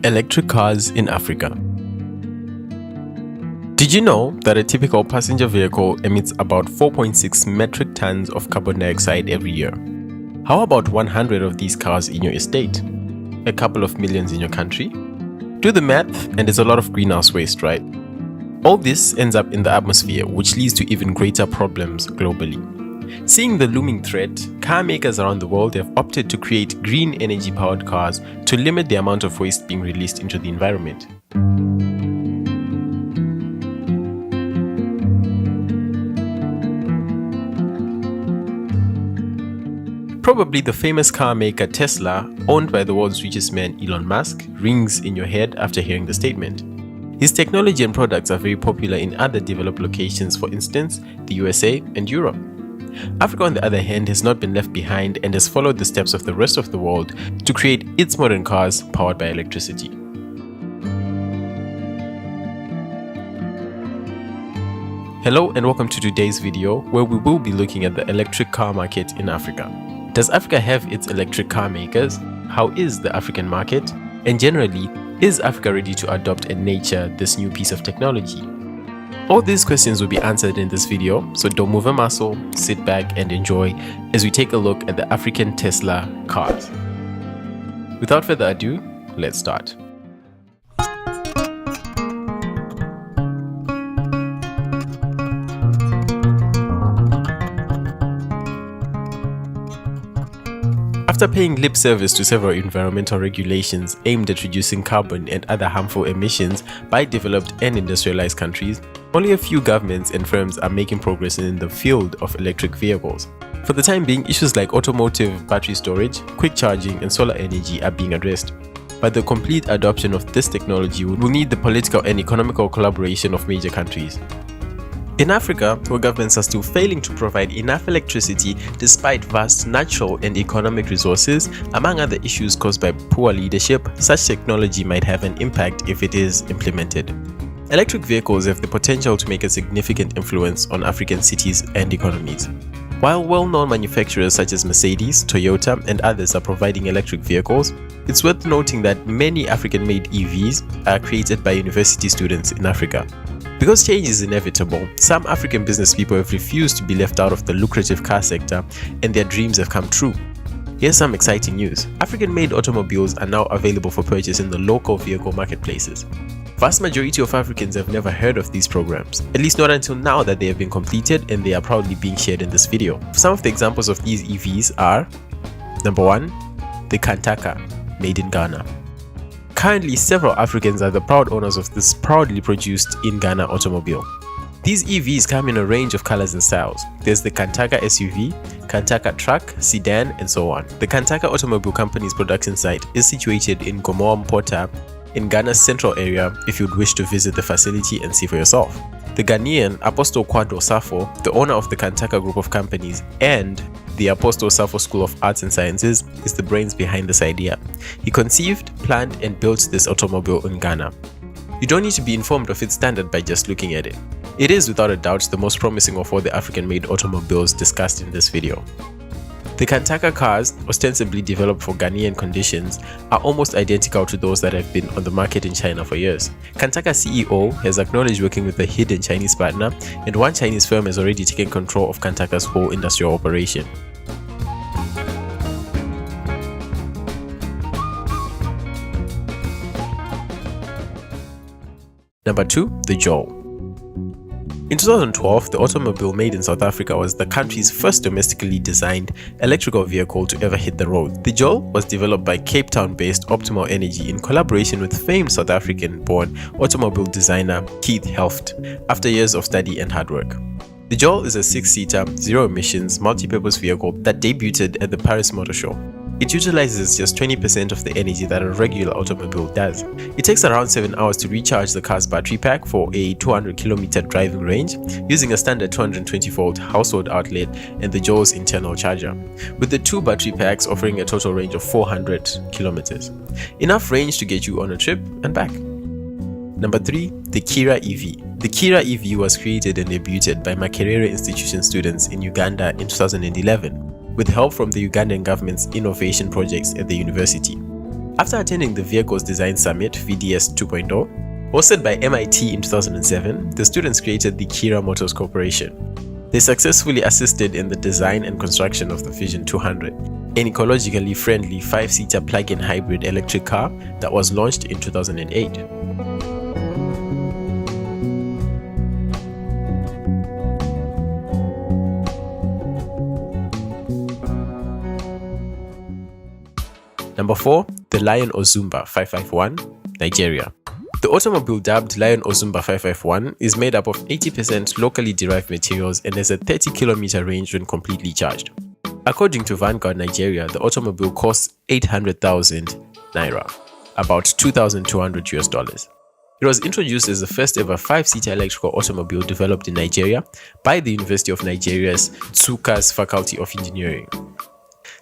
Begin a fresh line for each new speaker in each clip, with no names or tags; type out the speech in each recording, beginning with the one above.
Electric cars in Africa. Did you know that a typical passenger vehicle emits about 4.6 metric tons of carbon dioxide every year? How about 100 of these cars in your estate? A couple of millions in your country? Do the math, and there's a lot of greenhouse waste, right? All this ends up in the atmosphere, which leads to even greater problems globally. Seeing the looming threat, car makers around the world have opted to create green energy-powered cars to limit the amount of waste being released into the environment. Probably the famous car maker Tesla, owned by the world's richest man Elon Musk, rings in your head after hearing the statement. His technology and products are very popular in other developed locations, for instance, the USA and Europe. Africa, on the other hand, has not been left behind and has followed the steps of the rest of the world to create its modern cars powered by electricity. Hello and welcome to today's video, where we will be looking at the electric car market in Africa. Does Africa have its electric car makers? How is the African market? And generally, is Africa ready to adopt and nurture this new piece of technology? All these questions will be answered in this video, so don't move a muscle, sit back and enjoy as we take a look at the African Tesla cars. Without further ado, let's start. After paying lip service to several environmental regulations aimed at reducing carbon and other harmful emissions by developed and industrialized countries, only a few governments and firms are making progress in the field of electric vehicles. For the time being, issues like automotive battery storage, quick charging, and solar energy are being addressed. But the complete adoption of this technology will need the political and economical collaboration of major countries. In Africa, where governments are still failing to provide enough electricity despite vast natural and economic resources, among other issues caused by poor leadership, such technology might have an impact if it is implemented. Electric vehicles have the potential to make a significant influence on African cities and economies. While well-known manufacturers such as Mercedes, Toyota, and others are providing electric vehicles, it's worth noting that many African-made EVs are created by university students in Africa. Because change is inevitable, some African business people have refused to be left out of the lucrative car sector, and their dreams have come true. Here's some exciting news. African-made automobiles are now available for purchase in the local vehicle marketplaces. Vast majority of Africans have never heard of these programs, at least not until now that they have been completed and they are proudly being shared in this video. Some of the examples of these EVs are: number 1, the Kantaka, made in Ghana. Currently, several Africans are the proud owners of this proudly produced in Ghana automobile. These EVs come in a range of colors and styles. There's the Kantaka SUV, Kantaka truck, sedan, and so on. The Kantaka Automobile Company's production site is situated in Gomoa-Mpota in Ghana's central area if you'd wish to visit the facility and see for yourself. The Ghanaian Apostle Kwadwo Safo, the owner of the Kantaka group of companies and the Apostle Safo School of Arts and Sciences, is the brains behind this idea. He conceived, planned, and built this automobile in Ghana. You don't need to be informed of its standard by just looking at it. It is without a doubt the most promising of all the African-made automobiles discussed in this video. The Kantaka cars, ostensibly developed for Ghanaian conditions, are almost identical to those that have been on the market in China for years. Kantaka CEO has acknowledged working with a hidden Chinese partner, and one Chinese firm has already taken control of Kantaka's whole industrial operation. Number 2, the Joule. In 2012, the automobile made in South Africa was the country's first domestically designed electrical vehicle to ever hit the road. The Joule was developed by Cape Town-based Optimal Energy in collaboration with famed South African-born automobile designer Keith Helft after years of study and hard work. The Joule is a 6-seater, zero-emissions, multi-purpose vehicle that debuted at the Paris Motor Show. It utilizes just 20% of the energy that a regular automobile does. It takes around 7 hours to recharge the car's battery pack for a 200-kilometer driving range using a standard 220-volt household outlet and the Joule's internal charger, with the two battery packs offering a total range of 400 kilometers. Enough range to get you on a trip and back. Number 3, the Kira EV. The Kira EV was created and debuted by Makerere Institution students in Uganda in 2011. with help from the Ugandan government's innovation projects at the university. After attending the Vehicles Design Summit VDS 2.0, hosted by MIT in 2007, the students created the Kira Motors Corporation. They successfully assisted in the design and construction of the Vision 200, an ecologically friendly 5-seater plug-in hybrid electric car that was launched in 2008. Number 4, the Lion Ozumba 551, Nigeria. The automobile dubbed Lion Ozumba 551 is made up of 80% locally derived materials and has a 30-kilometer range when completely charged. According to Vanguard Nigeria, the automobile costs 800,000 naira, about $2,200. It was introduced as the first ever 5-seater electrical automobile developed in Nigeria by the University of Nigeria's Nsukka's Faculty of Engineering.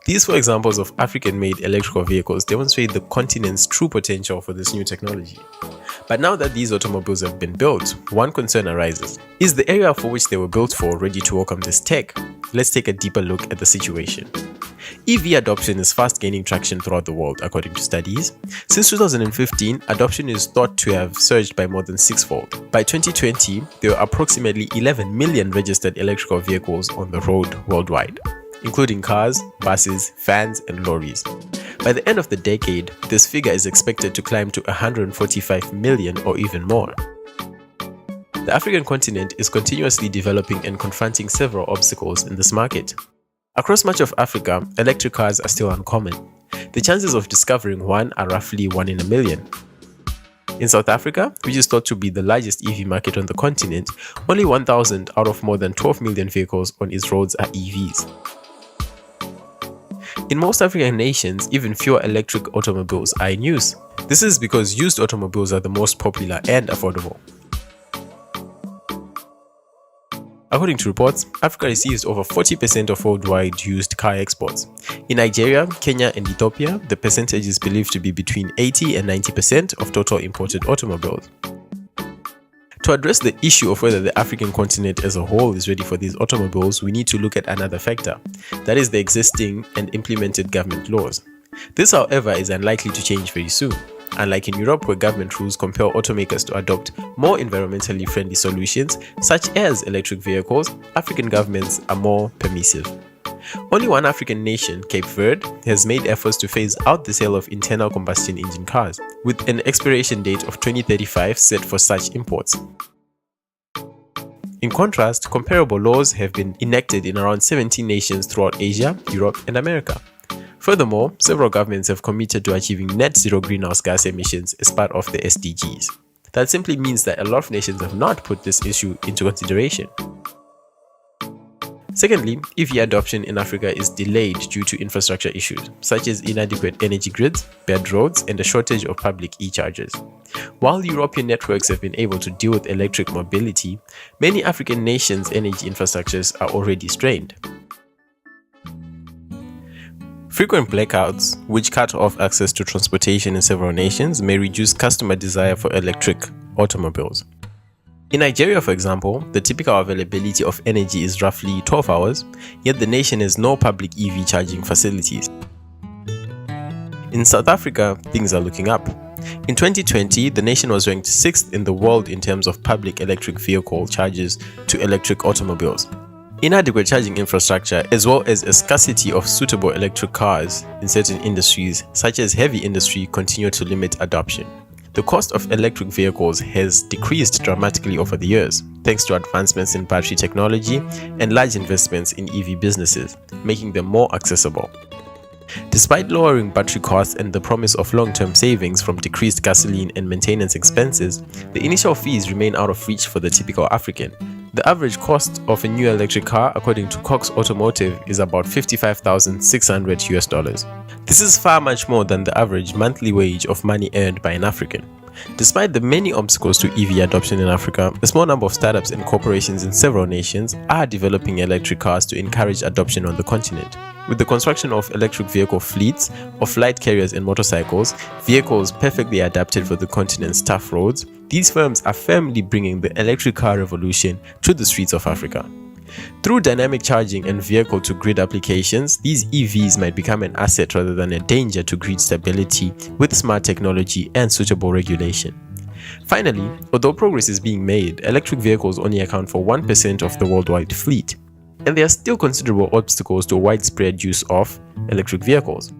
These 4 examples of African-made electrical vehicles demonstrate the continent's true potential for this new technology. But now that these automobiles have been built, one concern arises. Is the area for which they were built for ready to welcome this tech? Let's take a deeper look at the situation. EV adoption is fast gaining traction throughout the world, according to studies. Since 2015, adoption is thought to have surged by more than 6-fold. By 2020, there were approximately 11 million registered electrical vehicles on the road worldwide, including cars, buses, vans, and lorries. By the end of the decade, this figure is expected to climb to 145 million or even more. The African continent is continuously developing and confronting several obstacles in this market. Across much of Africa, electric cars are still uncommon. The chances of discovering one are roughly 1 in a million. In South Africa, which is thought to be the largest EV market on the continent, only 1,000 out of more than 12 million vehicles on its roads are EVs. In most African nations, even fewer electric automobiles are in use. This is because used automobiles are the most popular and affordable. According to reports, Africa receives over 40% of worldwide used car exports. In Nigeria, Kenya, and Ethiopia, the percentage is believed to be between 80 and 90% of total imported automobiles. To address the issue of whether the African continent as a whole is ready for these automobiles, we need to look at another factor, that is the existing and implemented government laws. This, however, is unlikely to change very soon. Unlike in Europe, where government rules compel automakers to adopt more environmentally friendly solutions, such as electric vehicles, African governments are more permissive. Only one African nation, Cape Verde, has made efforts to phase out the sale of internal combustion engine cars, with an expiration date of 2035 set for such imports. In contrast, comparable laws have been enacted in around 17 nations throughout Asia, Europe, and America. Furthermore, several governments have committed to achieving net zero greenhouse gas emissions as part of the SDGs. That simply means that a lot of nations have not put this issue into consideration. Secondly, EV adoption in Africa is delayed due to infrastructure issues, such as inadequate energy grids, bad roads, and a shortage of public e-chargers. While European networks have been able to deal with electric mobility, many African nations' energy infrastructures are already strained. Frequent blackouts, which cut off access to transportation in several nations, may reduce customer desire for electric automobiles. In Nigeria, for example, the typical availability of energy is roughly 12 hours, yet the nation has no public EV charging facilities. In South Africa, things are looking up. In 2020, the nation was ranked 6th in the world in terms of public electric vehicle charges to electric automobiles. Inadequate charging infrastructure, as well as a scarcity of suitable electric cars in certain industries, such as heavy industry, continue to limit adoption. The cost of electric vehicles has decreased dramatically over the years, thanks to advancements in battery technology and large investments in EV businesses, making them more accessible. Despite lowering battery costs and the promise of long-term savings from decreased gasoline and maintenance expenses, the initial fees remain out of reach for the typical African. The average cost of a new electric car, according to Cox Automotive, is about $55,600. This is far much more than the average monthly wage of money earned by an African. Despite the many obstacles to EV adoption in Africa, a small number of startups and corporations in several nations are developing electric cars to encourage adoption on the continent. With the construction of electric vehicle fleets of light carriers and motorcycles, vehicles perfectly adapted for the continent's tough roads, these firms are firmly bringing the electric car revolution to the streets of Africa. Through dynamic charging and vehicle-to-grid applications, these EVs might become an asset rather than a danger to grid stability with smart technology and suitable regulation. Finally, although progress is being made, electric vehicles only account for 1% of the worldwide fleet, and there are still considerable obstacles to widespread use of electric vehicles.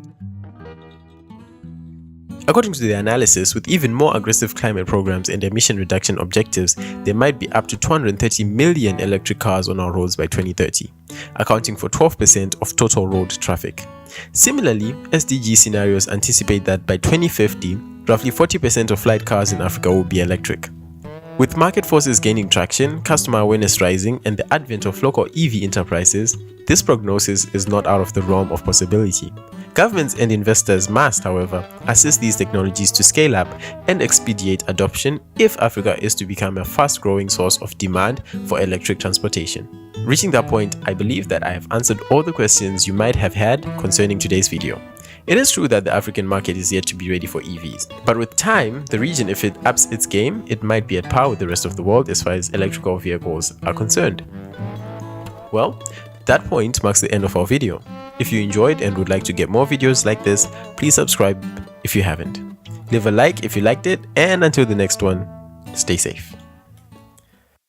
According to the analysis, with even more aggressive climate programs and emission reduction objectives, there might be up to 230 million electric cars on our roads by 2030, accounting for 12% of total road traffic. Similarly, SDG scenarios anticipate that by 2050, roughly 40% of flight cars in Africa will be electric. With market forces gaining traction, customer awareness rising, and the advent of local EV enterprises, this prognosis is not out of the realm of possibility. Governments and investors must, however, assist these technologies to scale up and expedite adoption if Africa is to become a fast-growing source of demand for electric transportation. Reaching that point, I believe that I have answered all the questions you might have had concerning today's video. It is true that the African market is yet to be ready for EVs, but with time, the region, if it ups its game, it might be at par with the rest of the world as far as electrical vehicles are concerned. Well, that point marks the end of our video. If you enjoyed and would like to get more videos like this, please subscribe if you haven't. Leave a like if you liked it, and until the next one, stay safe.